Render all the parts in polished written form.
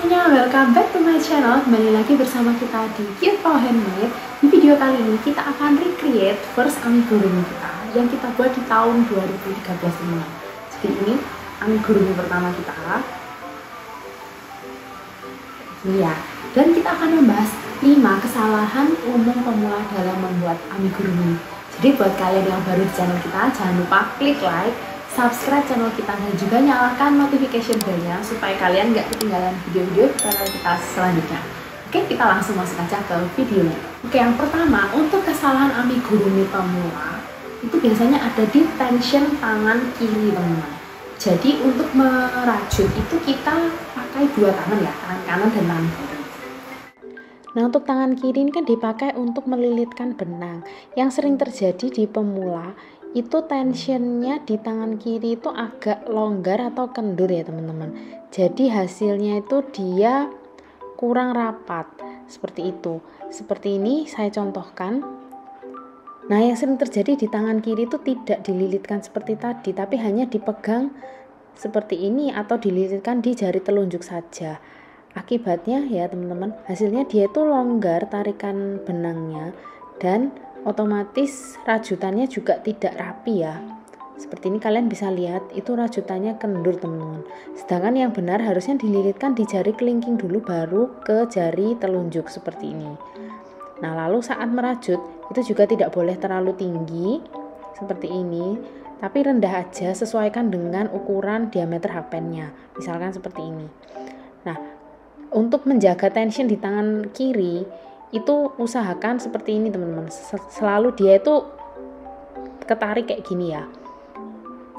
semuanya, welcome back to my channel. Kembali lagi bersama kita di Kirpo Handmade. Di video kali ini kita akan recreate first amigurumi kita yang kita buat di tahun 2013 ini. Jadi ini amigurumi pertama kita. Iya, dan kita akan membahas 5 kesalahan umum pemula dalam membuat amigurumi. Jadi buat kalian yang baru di channel kita, jangan lupa klik like, subscribe channel kita, dan juga nyalakan notification bell-nya supaya kalian nggak ketinggalan video-video channel kita selanjutnya. Oke, kita langsung masuk aja ke videonya. Oke, yang pertama, untuk kesalahan amigurumi pemula itu biasanya ada di tension tangan kiri, teman-teman. Jadi untuk merajut itu kita pakai 2 tangan ya, tangan kanan dan tangan kiri. Nah, untuk tangan kiri ini kan dipakai untuk melilitkan benang. Yang sering terjadi di pemula itu tensionnya di tangan kiri itu agak longgar atau kendur ya teman-teman. Jadi hasilnya itu dia kurang rapat seperti itu. Seperti ini saya contohkan. Nah, yang sering terjadi di tangan kiri itu tidak dililitkan seperti tadi, tapi hanya dipegang seperti ini atau dililitkan di jari telunjuk saja. Akibatnya ya teman-teman, hasilnya dia itu longgar tarikan benangnya dan otomatis rajutannya juga tidak rapi ya. Seperti ini kalian bisa lihat itu rajutannya kendur teman-teman. Sedangkan yang benar harusnya dililitkan di jari kelingking dulu baru ke jari telunjuk seperti ini. Nah, lalu saat merajut itu juga tidak boleh terlalu tinggi seperti ini, tapi rendah aja, sesuaikan dengan ukuran diameter hakpennya. Misalkan seperti ini. Nah, untuk menjaga tension di tangan kiri itu usahakan seperti ini teman-teman, selalu dia itu ketarik kayak gini ya.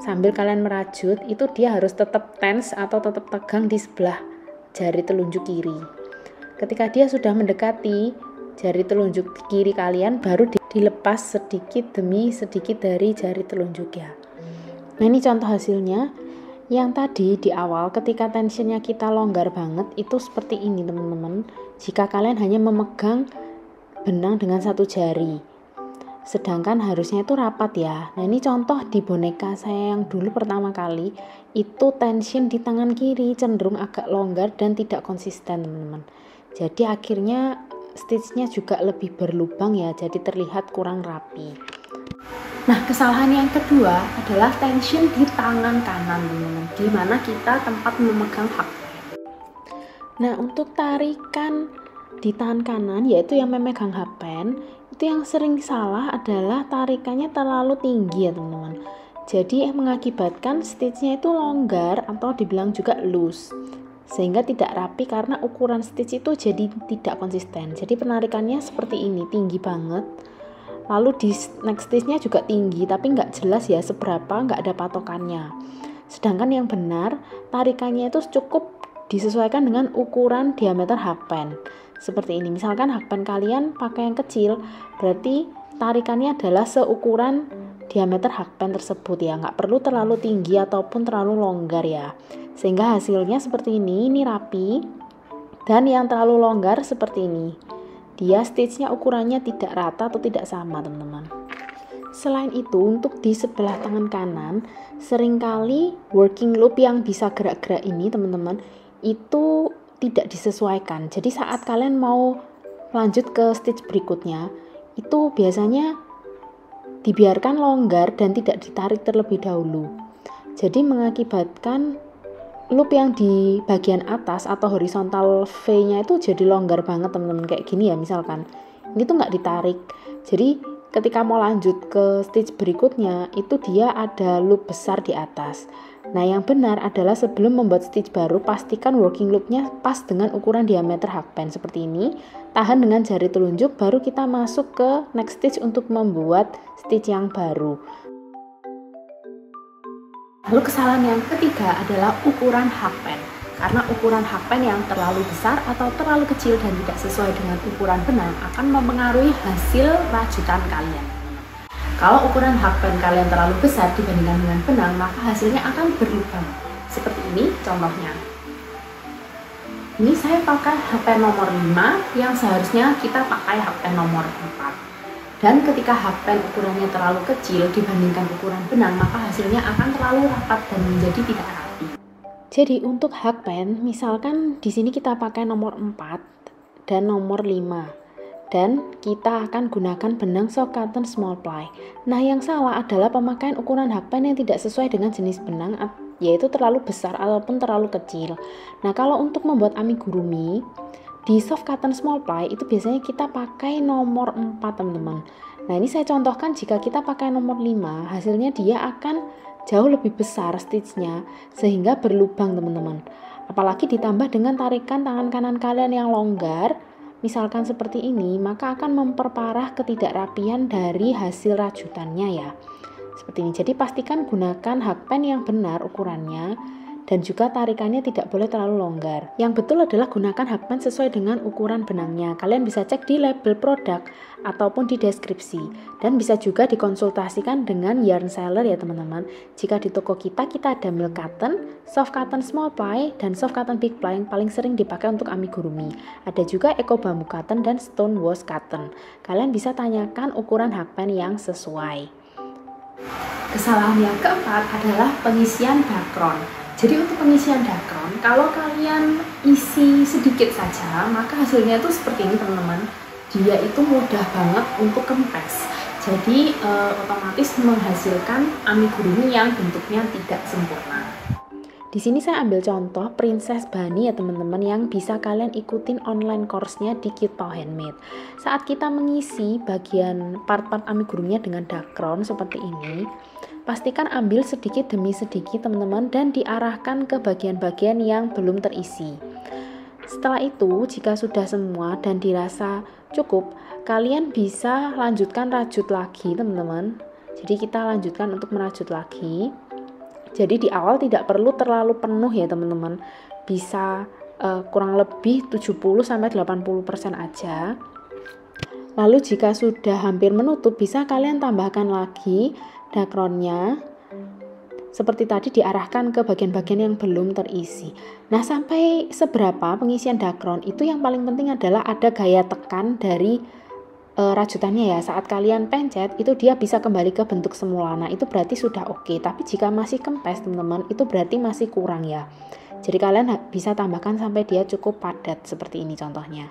Sambil kalian merajut itu dia harus tetap tense atau tetap tegang di sebelah jari telunjuk kiri. Ketika dia sudah mendekati jari telunjuk kiri kalian, baru dilepas sedikit demi sedikit dari jari telunjuk ya. Nah, ini contoh hasilnya. Yang tadi di awal ketika tensionnya kita longgar banget itu seperti ini teman-teman, jika kalian hanya memegang benang dengan 1 jari, sedangkan harusnya itu rapat ya. Nah, ini contoh di boneka saya yang dulu pertama kali, itu tension di tangan kiri cenderung agak longgar dan tidak konsisten teman-teman. Jadi akhirnya stitchnya juga lebih berlubang ya, jadi terlihat kurang rapi. Nah, kesalahan yang kedua adalah tension di tangan kanan teman-teman, di mana kita tempat memegang hakpen. Nah, untuk tarikan di tangan kanan, yaitu yang memegang hakpen, itu yang sering salah adalah tarikannya terlalu tinggi ya teman-teman. Jadi mengakibatkan stitchnya itu longgar atau dibilang juga loose, sehingga tidak rapi karena ukuran stitch itu jadi tidak konsisten. Jadi penarikannya seperti ini, tinggi banget. Lalu di next stitchnya juga tinggi, tapi nggak jelas ya seberapa, nggak ada patokannya. Sedangkan yang benar, tarikannya itu cukup disesuaikan dengan ukuran diameter hakpen. Seperti ini, misalkan hakpen kalian pakai yang kecil, berarti tarikannya adalah seukuran diameter hakpen tersebut ya, nggak perlu terlalu tinggi ataupun terlalu longgar ya. Sehingga hasilnya seperti ini rapi, dan yang terlalu longgar seperti ini. Dia stitchnya ukurannya tidak rata atau tidak sama teman-teman. Selain itu, untuk di sebelah tangan kanan seringkali working loop yang bisa gerak-gerak ini teman-teman itu tidak disesuaikan. Jadi saat kalian mau lanjut ke stitch berikutnya itu biasanya dibiarkan longgar dan tidak ditarik terlebih dahulu. Jadi mengakibatkan loop yang di bagian atas atau horizontal V-nya itu jadi longgar banget teman-teman, kayak gini ya misalkan. Ini tuh nggak ditarik. Jadi ketika mau lanjut ke stitch berikutnya itu dia ada loop besar di atas. Nah, yang benar adalah sebelum membuat stitch baru pastikan working loopnya pas dengan ukuran diameter hakpen seperti ini. Tahan dengan jari telunjuk, baru kita masuk ke next stitch untuk membuat stitch yang baru. Lalu kesalahan yang ketiga adalah ukuran hakpen. Karena ukuran hakpen yang terlalu besar atau terlalu kecil dan tidak sesuai dengan ukuran benang akan mempengaruhi hasil rajutan kalian. Kalau ukuran hakpen kalian terlalu besar dibandingkan dengan benang, maka hasilnya akan berlubang. Seperti ini contohnya. Ini saya pakai hakpen nomor 5 yang seharusnya kita pakai hakpen nomor 4. Dan ketika hakpen ukurannya terlalu kecil dibandingkan ukuran benang, maka hasilnya akan terlalu rapat dan menjadi tidak rapi. Jadi untuk hakpen, misalkan di sini kita pakai nomor 4 dan nomor 5. Dan kita akan gunakan benang soft cotton small ply. Nah, yang salah adalah pemakaian ukuran hakpen yang tidak sesuai dengan jenis benang, yaitu terlalu besar ataupun terlalu kecil. Nah, kalau untuk membuat amigurumi di soft cotton small ply itu biasanya kita pakai nomor 4, teman-teman. Nah, ini saya contohkan jika kita pakai nomor 5, hasilnya dia akan jauh lebih besar stitchnya sehingga berlubang, teman-teman. Apalagi ditambah dengan tarikan tangan kanan kalian yang longgar, misalkan seperti ini, maka akan memperparah ketidakrapian dari hasil rajutannya ya. Seperti ini. Jadi pastikan gunakan hakpen yang benar ukurannya dan juga tarikannya tidak boleh terlalu longgar. Yang betul adalah gunakan hakpen sesuai dengan ukuran benangnya. Kalian bisa cek di label produk ataupun di deskripsi, dan bisa juga dikonsultasikan dengan yarn seller ya teman-teman. Jika di toko kita ada milk cotton, soft cotton small ply, dan soft cotton big ply yang paling sering dipakai untuk amigurumi. Ada juga eco bamboo cotton dan stone wash cotton. Kalian bisa tanyakan ukuran hakpen yang sesuai. Kesalahan yang keempat adalah pengisian dakron. Jadi untuk pengisian dakron, kalau kalian isi sedikit saja, maka hasilnya itu seperti ini teman-teman. Dia itu mudah banget untuk kempes. Jadi otomatis menghasilkan amigurumi yang bentuknya tidak sempurna. Di sini saya ambil contoh Princess Bunny ya teman-teman, yang bisa kalian ikutin online course-nya di Cute Pau Handmade. Saat kita mengisi bagian part-part amiguruminya dengan dakron seperti ini, pastikan ambil sedikit demi sedikit teman-teman dan diarahkan ke bagian-bagian yang belum terisi. Setelah itu, jika sudah semua dan dirasa cukup, kalian bisa lanjutkan rajut lagi teman-teman. Jadi kita lanjutkan untuk merajut lagi. Jadi di awal tidak perlu terlalu penuh ya teman-teman. Bisa kurang lebih 70-80% aja. Lalu jika sudah hampir menutup, bisa kalian tambahkan lagi dakronnya. Seperti tadi diarahkan ke bagian-bagian yang belum terisi. Nah, sampai seberapa pengisian dakron itu yang paling penting adalah ada gaya tekan dari rajutannya ya. Saat kalian pencet itu dia bisa kembali ke bentuk semula. Nah, itu berarti sudah oke. Tapi jika masih kempes teman-teman, itu berarti masih kurang ya. Jadi kalian bisa tambahkan sampai dia cukup padat seperti ini contohnya.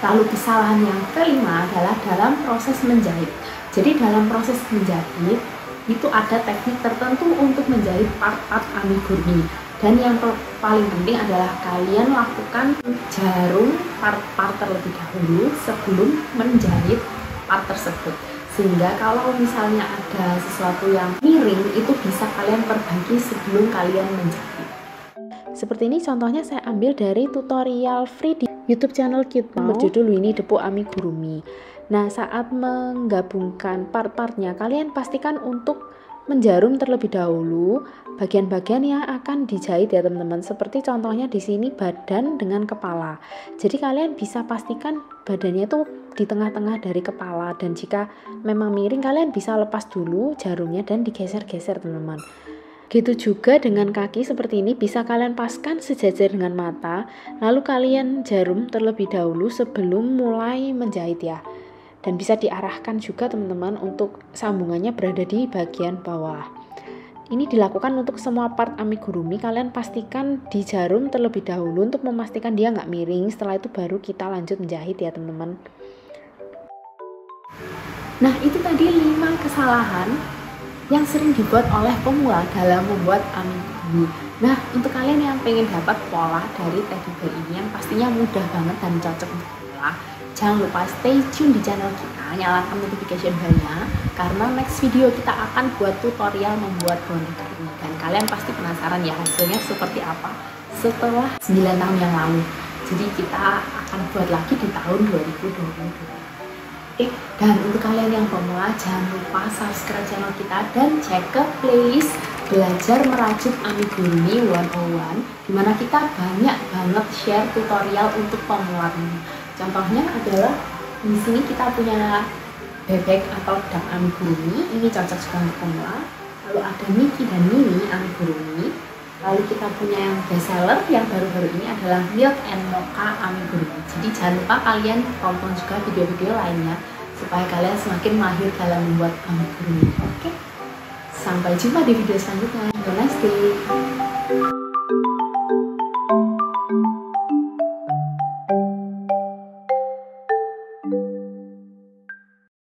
Lalu kesalahan yang kelima adalah dalam proses menjahit. Jadi dalam proses menjahit itu ada teknik tertentu untuk menjahit part-part amigurumi. Dan yang paling penting adalah kalian lakukan jarum part-part terlebih dahulu sebelum menjahit part tersebut. Sehingga kalau misalnya ada sesuatu yang miring, itu bisa kalian perbaiki sebelum kalian menjahit. Seperti ini contohnya saya ambil dari tutorial free di YouTube channel Cute Pau berjudul Winnie the Pooh Amigurumi. Nah, saat menggabungkan part-partnya, kalian pastikan untuk menjarum terlebih dahulu bagian-bagian yang akan dijahit ya teman-teman. Seperti contohnya di sini badan dengan kepala. Jadi kalian bisa pastikan badannya itu di tengah-tengah dari kepala, dan jika memang miring kalian bisa lepas dulu jarumnya dan digeser-geser teman-teman. Gitu juga dengan kaki seperti ini, bisa kalian paskan sejajar dengan mata, lalu kalian jarum terlebih dahulu sebelum mulai menjahit ya. Dan bisa diarahkan juga teman-teman untuk sambungannya berada di bagian bawah. Ini dilakukan untuk semua part amigurumi. Kalian pastikan di jarum terlebih dahulu untuk memastikan dia nggak miring. Setelah itu baru kita lanjut menjahit ya teman-teman. Nah, itu tadi 5 kesalahan yang sering dibuat oleh pemula dalam membuat amigurumi. Nah, untuk kalian yang pengen dapat pola dari teddy bear ini yang pastinya mudah banget dan cocok untuk pemula, jangan lupa stay tune di channel kita, nyalakan notification bell-nya, karena next video kita akan buat tutorial membuat boneka ini. Dan kalian pasti penasaran ya hasilnya seperti apa setelah 9 tahun yang lalu. Jadi kita akan buat lagi di tahun 2022. Dan untuk kalian yang pemula, jangan lupa subscribe channel kita dan cek ke playlist belajar merajut amigurumi 101, dimana kita banyak banget share tutorial untuk pemula ini. Contohnya adalah di sini kita punya bebek atau duck amigurumi, ini cocok juga untuk pemula. Lalu ada Mickey dan Minnie amigurumi. Lalu kita punya yang best seller yang baru-baru ini adalah Milk and Mocha amigurumi. Jadi jangan lupa kalian tonton juga video-video lainnya supaya kalian semakin mahir dalam membuat amigurumi. Oke, sampai jumpa di video selanjutnya. Have a nice day.